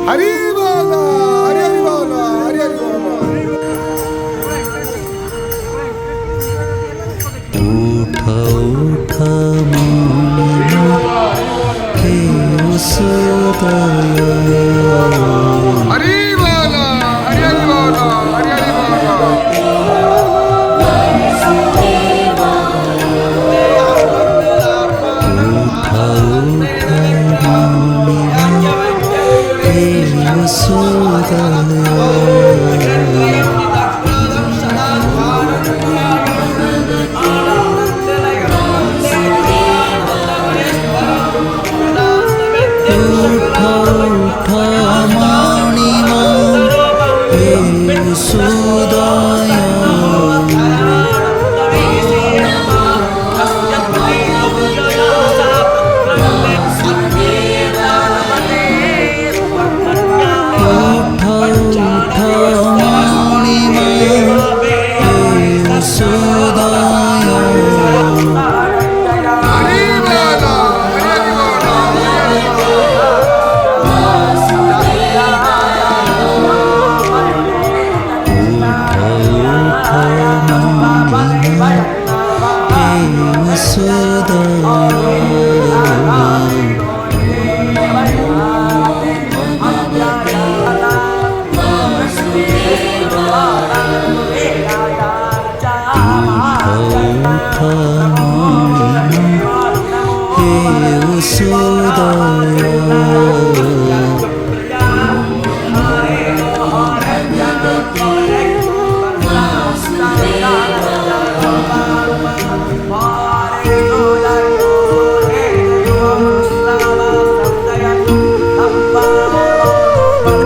हरी बोला, हरी हरी बोला, हरी हरी बोला. उठा उठा मुनिया हे उसदया. हरी बोला, हरी हरी बोला, हरी हरी बोला. उठा उठा मुनिया हे उसदया.